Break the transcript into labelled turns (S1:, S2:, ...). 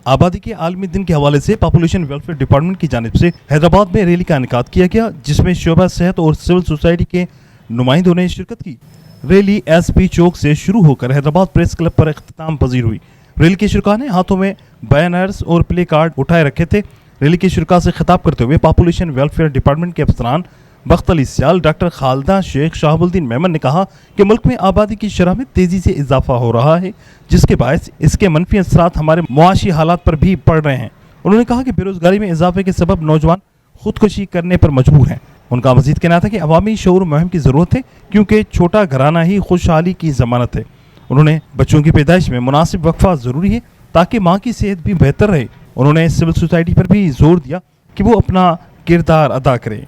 S1: आबादी के आलमी दिन के हवाले से पॉपुलेशन वेलफेयर डिपार्टमेंट की जानिब से हैदराबाद में रैली का इनेकाद किया गया, जिसमें शोबा सेहत और सिविल सोसाइटी के नुमाइंदों ने शिरकत की। रैली एसपी चौक से शुरू होकर हैदराबाद प्रेस क्लब पर इख्तिताम पजीर हुई। रैली के शुरा ने हाथों में बैनर्स और प्ले कार्ड उठाए रखे थे। रैली के शुरा से खिताब करते हुए पॉपुलेशन वेलफेयर डिपार्टमेंट के अफसरान बख्त अली सियाल डॉक्टर खालिदा शेख शाहबुद्दीन मेमन ने कहा कि मुल्क में आबादी की शरह में तेजी से इजाफा हो रहा है, जिसके बायस इसके मनफी असरात हमारे मुआशी हालात पर भी पड़ रहे हैं। उन्होंने कहा कि बेरोजगारी में इजाफे के सबब नौजवान खुदकुशी करने पर मजबूर हैं। उनका मजीद कहना था कि अवामी शऊर मुहिम की ज़रूरत है, क्योंकि छोटा घराना ही खुशहाली की ज़मानत है। उन्होंने बच्चों की पैदाइश में मुनासिब वक्फा ज़रूरी है ताकि माँ की सेहत भी बेहतर रहे। उन्होंने सिविल सोसाइटी पर भी जोर दिया कि वो अपना किरदार अदा करे।